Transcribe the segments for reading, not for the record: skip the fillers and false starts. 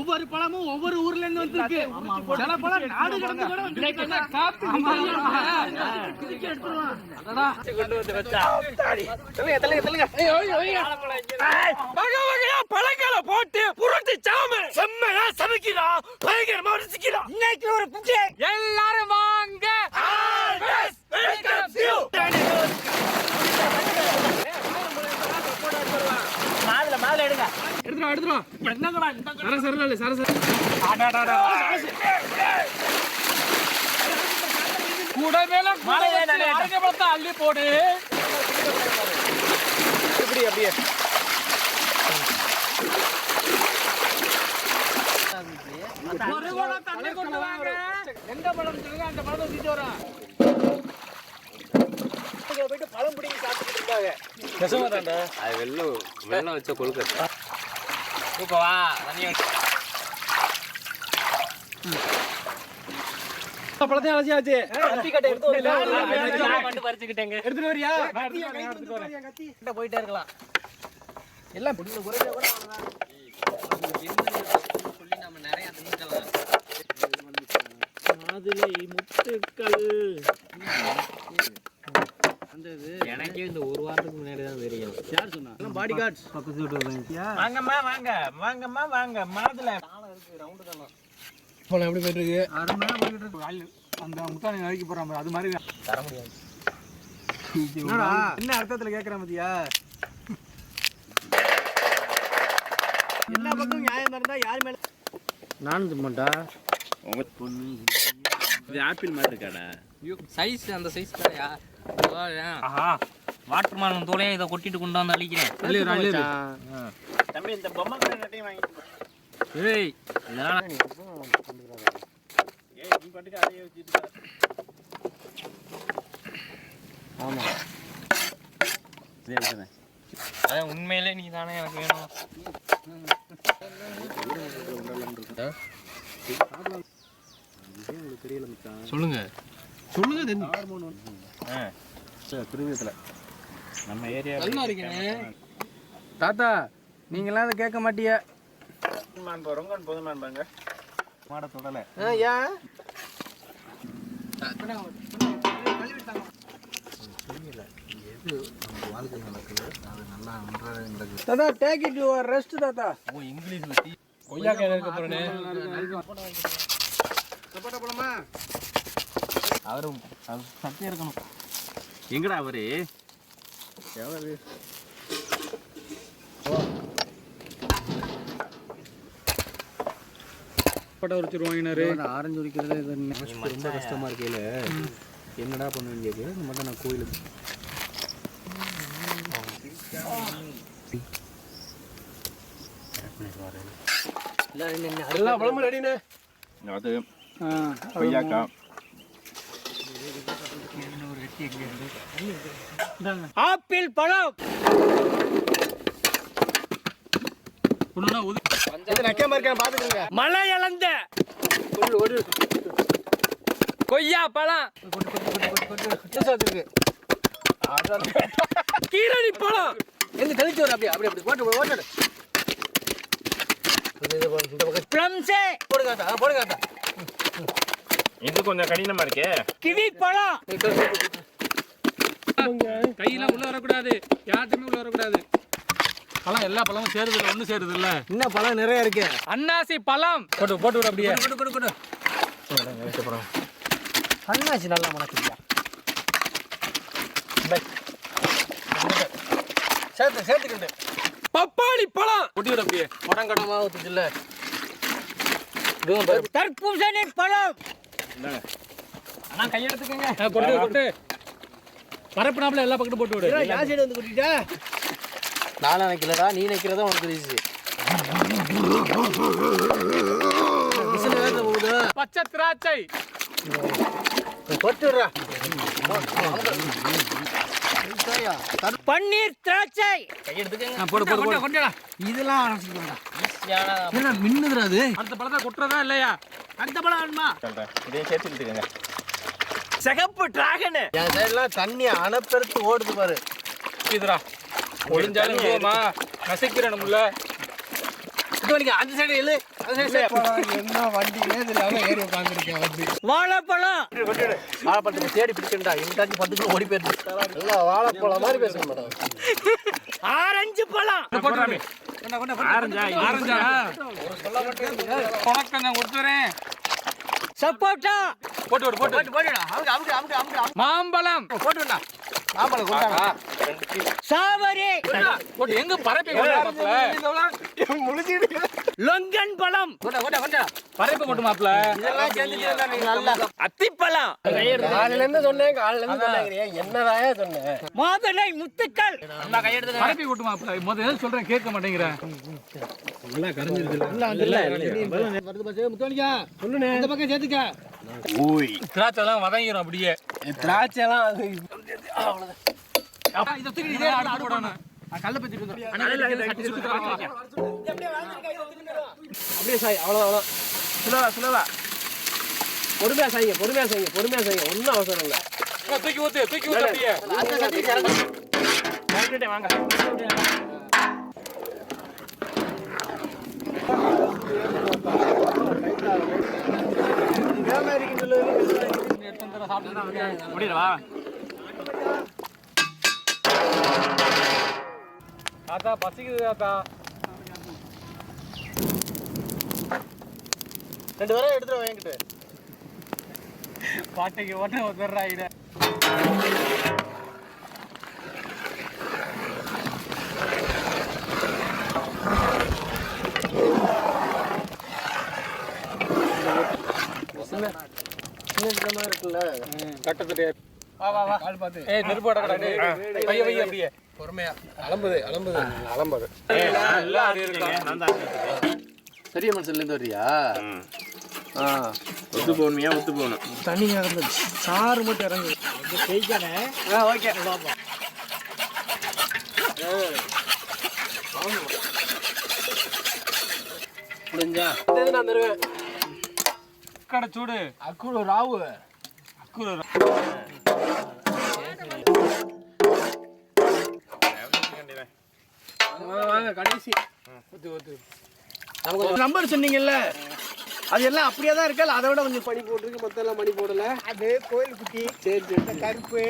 ஒவ்வொரு பழமும் ஒவ்வொரு ஊர்ல இருந்து வந்திருக்கு. சில பழம் நாடு கடந்து கூட வந்திருக்கு. பழங்களை போட்டு புரட்டி சாம செம்மையா சமைக்கிறா, பயங்கரமா ரசிக்கிறா. இன்னைக்கு ஒரு புகை எல்லாரும் வாங்க. மாதுளை எடுங்க. எடுத்துரும். என்னங்கடா சரசரல சரசர. கூட மேல மாலையே நானே பழத்தை அள்ளி போடு. இப்படி அப்படியே. ஒரு குடம் தண்ணி கொண்டு வாங்க. எந்த பழம் சொல்லுங்க அந்த பழத்தை தூக்கிட்டு வரேன். போயிட்டு பழம் பிடிங்கி சாப்பிட்டு இருக்காங்க. கசமாதாண்டா. அது வெள்ளம் வச்ச கொழுக்கட்டை. தூக்கவா தண்ணி பழத்தையும் அலசியாச்சு. கத்தி கட்டை எடுத்து பறிச்சுக்கிட்டேங்க. எடுத்துட்டு வரியா? கத்தி போயிட்டே இருக்கலாம். எல்லாம் புடில குறைஞ்சா கூட சொல்லி நாம நிறைய தின்னுக்கலாம். மாதுளை முத்துக்கள். எனக்கே இந்த ஒரு வாரத்துக்கு முன்னாடி தான் தெரியும். யார் சொன்னா? பாடி கார்ட்ஸ் பக்கத்து வீட்டு. வாங்கம்மா வாங்க மாதுளை ரவுண்டு தானா. போல எப்படி போயிட்டு இருக்கு? அரை மணி நேரம் போயிட்டு இருக்கு. அந்த முட்டாணி நறுக்கி போறான் அது மாதிரி தர முடியாது. என்னடா என்ன அர்த்தத்துல கேக்குறேன் பாத்தியா? எல்லா பக்கமும் நியாயம் இருந்தா யார் மேல நானும் திம்மட்டா. உங்க பொண்ணு இது ஆப்பிள் மாதிரி இருக்காடா. சைஸ் அந்த சைஸ் தான்யா. ஆஹா வாட்டர் மாலன் தோலையா இத கொட்டிட்டு கொண்டு வந்து அழிக்கிறேன். தம்பி இந்த பொம்மை கடை நட்டையும் வாங்கிட்டு. ஏய் இதெல்லாம் நீ கொண்டுறாத. ஏய் நீ பாட்டுக்கு அதையே வச்சிட்டு இருக்க. ஆமா சேரிடா. அத உண்மையிலே நீ தானே எனக்கு வேணும். சொல்லுங்க ஹார்மோன் திருவியத்துல நம்ம ஏரியா நல்லா இருக்கேன். தாத்தா நீங்களாம் அதை கேட்க மாட்டிய. ரொங்கன் போதுமான் பாங்க மாட தொடல. ஏன் எது நம்ம வாழ்க்கை நடக்குது அது நல்லா நன்றாக நடக்குது. தாத்தா டேக் இட் யுவர் ரெஸ்ட் தாத்தா. ஓ இங்கிலீஷ்ல கொய்யா காய் இருக்க போறனே. சப்போட்டா போலாமா? அவரும் சத்தியம் இருக்கணும். எங்கடா அவரு? எவரு? பட்ட உரிச்சு வாங்கினாரு. ஆரஞ்சு உரிக்கிறதுல ரொம்ப கஷ்டமா இருக்கேல. என்னடா பண்ணுவீங்க கேக்கு? இந்த மாதிரி நான் கோயிலுக்கு எல்லா பழமும் ரெடினே. அது கொய்யாக்கா ஆப்பிள் பழம் மலை இழந்த கொய்யா பழம் கீரணி பழம் எங்க தெளிச்சு வர. அப்படியே அப்படி போட்டு ஓட்டு போடுங்க. இது கொஞ்சம் கடினமா இருக்கு. கிவி பழம் கையெல்லாம் உள்ள வரக்கூடாது. யாருமே உள்ள வரக்கூடாது. பழம் எல்லா பழமும் சேருது இல்ல, ஒண்ணு சேருது இல்ல. இன்னும் பழம் நிறைய இருக்கு. அன்னாசி பழம் போட்டு விடு. அப்படியே கொடு. அன்னாசி நல்லா மணக்குது. சேர்த்துக்கிட்டு பப்பாளி பழம் கொட்டி விட. அப்படியே உடங்கடமா ஊத்துச்சு இல்ல. தர்பூசணி பழம் அண்ணா கையெடுத்துக்கங்க. கொட்டு பரப்புனாப்புல எல்லா பக்கத்தும் போட்டு விடு. யா சைடு வந்து கொட்டிட்டா. நானா நிக்கலடா, நீ நிக்கிறதா உனக்கு தெரியுது. பச்சை திராட்சை கொட்டுறா. பன்னீர் திராட்சை கையெடுத்துக்கங்க. போடு. இதெல்லாம் மின்னுதுடா. அது அடுத்த பழத்தை கொட்டுறதா இல்லையா? அடுத்த பழம் வேணுமா? இதையும் சேர்த்துக்கிட்டுக்கங்க. சிகப்பு டிராகன் என் சைடுலாம் தண்ணி அணப்பெருத்து ஓடுது பாரு. இதுடா ஒளிஞ்சாலும் நசிக்கிறேன். அந்த சைடு இல்லை என்ன வண்டி ஏது இல்லாம ஏறி உட்காந்துருக்கேன் வந்து. வாழைப்பழம் வாழைப்பழத்தை தேடி பிடிச்சிருந்தா எங்கிட்ட 10 கிலோ ஓடி போயிருக்கு. எல்லாம் வாழைப்பழம் மாதிரி பேச மாட்டாங்க. ஆரஞ்சு பழம் சப்போட்டா மாம்பழம் சாவரி எங்க பரப்பி லொங்கன் பழம் பரப்பி கொண்டு மாப்பிள அத்திப்பழம் காலையில இருந்து சொன்னேன், காலையில இருந்து சொன்னேன். என்னதாயா சொன்னேன்? மாதுளை முத்துக்கள் பரப்பி கொண்டு மாப்பிள முதல்ல சொல்றேன் கேட்க மாட்டேங்கிறேன். திராட்சை எல்லாம் வதங்கிரும் அப்படியே. திராட்சை எல்லாம் அப்படியே சாய், அவ்வளவுதான். சுலவா பொறுமையா செய்யுங்க. ஒன்னும் அவசரம் இல்லை. தூக்கி ஊத்து அப்படியே. வாங்க. தாத்தா பசிக்குது தாத்தா. 2 தடவை எடுத்துட்டு வாங்கிட்டு பாட்டைக்கு ஓட்ட வந்துடுறாங்க. இருக்குல்ல கட்டத்துட்டு வா கால் பார்த்து. ஏய் நெருப்பு அடக்கடா டேய். வை அப்படியே. பொறுமையா அலம்பது. பெரிய மனுஷன்ல இருந்து வரியா? ஒத்து போகணும் தண்ணி இறங்குது, சாறு மட்டும் இறங்குது. ஓகே முடிஞ்சா நான் தருவேன். கடை சூடு அக்குரு ராவு வாங்க கடைசி. நமக்கு நம்பர் சொன்னீங்கல்ல, அது எல்லாம் அப்படியே தான் இருக்கல. அதை விட கொஞ்சம் பனி போட்டுருக்கு, மொத்தம் எல்லாம் பனி போடல. அது கோயில் குட்டி. சரி கருப்பு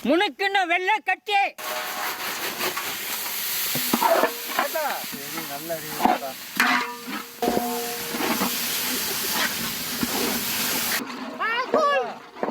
முனுக்குன்னு வெள்ளை கட்டி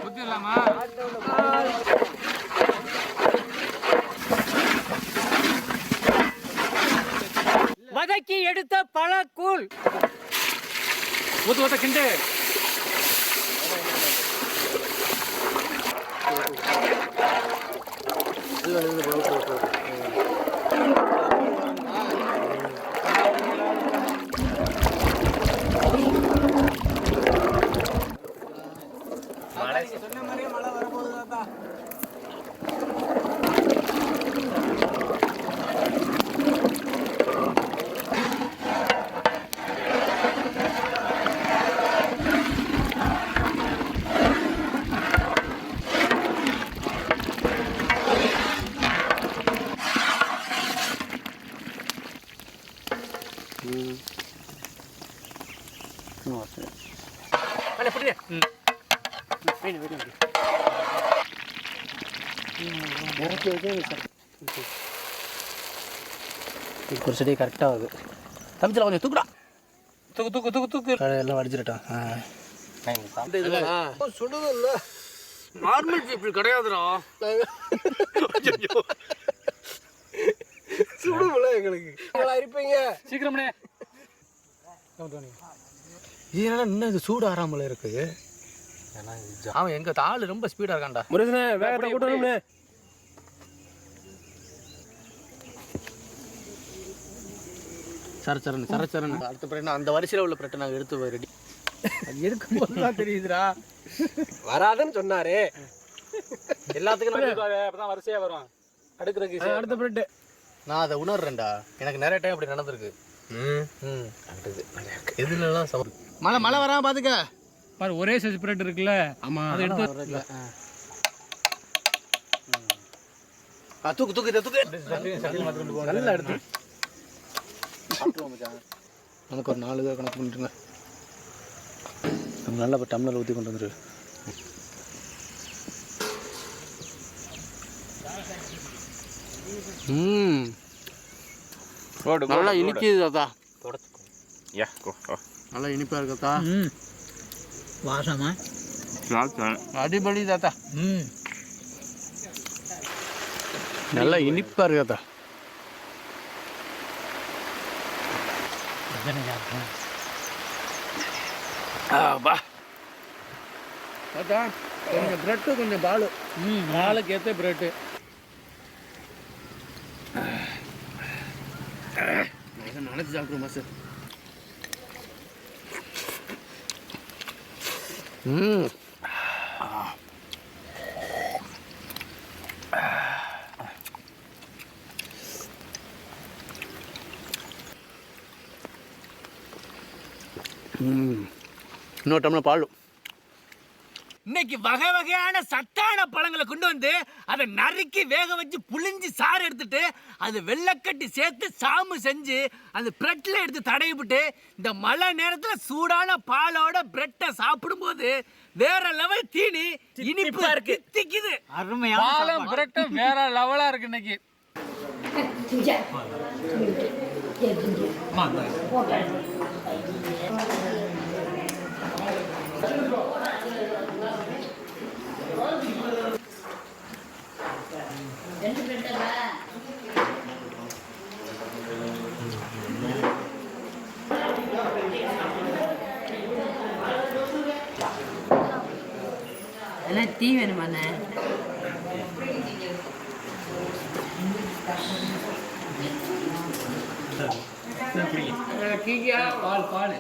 புத்திடலாமா? வதக்கி எடுத்த பழக்கூழ் ஊத்த கிண்டு. சொன்ன மாதிரியே மழை வரப்போகுது தாத்தா. ஒரு செடி கரெக்டாக ஆகுது. தமிழ்ல கொஞ்சம் தூக்குடா. தூக்கு எல்லாம் வடிச்சிட்டான். சுடுது இல்ல, நார்மல் பீப்புள் கிடையாதுடா. சுடுல எங்களுக்கு இருப்பீங்க சீக்கிரமே. இதனால இன்னும் இது சூடு ஆறாமல இருக்கு. அவன் எங்க ஆளு ரொம்ப ஸ்பீடா இருக்கான்டா. முருகனே வேகத்தை கூட்டணும்னே. சரச்சரன் அடுத்த பிறகு அந்த வரிசையில் உள்ள பிரட்டை நாங்கள் எடுத்து ரெடி. அது எடுக்கும்போது தான் தெரியுதுடா. வராதுன்னு சொன்னாரு. எல்லாத்துக்கும் அப்பதான் வரிசையா வரும் அடுக்கிறதுக்கு. அடுத்த பிரெட் நான் அதை உணர்றேன்டா. எனக்கு நிறைய டைம் அப்படி நடந்திருக்கு. இதுலலாம் மழை மழை வராம பாத்துக்க பாரு, ஒரே சைஸ் பிரெட் இருக்குல்ல. ஆமா அதை எடுத்து தூக்கு தூக்கு இதை தூக்கு. நல்லா எடுத்து நமக்கு ஒரு 4 இதாக கணக்கு பண்ணிட்டுங்க. நம்ம நல்லா இப்போ டம்ளர் ஊற்றி கொண்டு வந்துரு. நல்லா இனிக்குது தாத்தா. நல்லா இனிப்பாக இருக்கா வாசமா அடிபடி தாத்தா. நல்லா இனிப்பாக இருக்காத்தா. வா தாத்தா, கொஞ்சம் பிரெட்டு கொஞ்சம் பாலு. நாளுக்கு ஏற்ற பிரெட்டு. நினச்சி சாப்பிட்ருமா சார்? இன்னொரு டம்ளர் பால். இன்னைக்கு வகை வகையான சத்தான பழங்களை கொண்டு வந்து அதை நறுக்கி வேக வச்சு புளிஞ்சு சாறு எடுத்துட்டு அது வெள்ளைக்கட்டி சேர்த்து சாமு செஞ்சு அந்த பிரெட்ல எடுத்து தடவிட்டு இந்த மழை நேரத்துல சூடான பாலோட பிரெட்டை சாப்பிடும்போது வேற லெவல் தீனி இனிப்பா இருக்கு, திக்குது. அருமையான பாலும் பிரெட்டும் வேற லெவலா இருக்கு இன்னைக்கு. டீ வேணுமாண்ணே? டீயா பால் பால்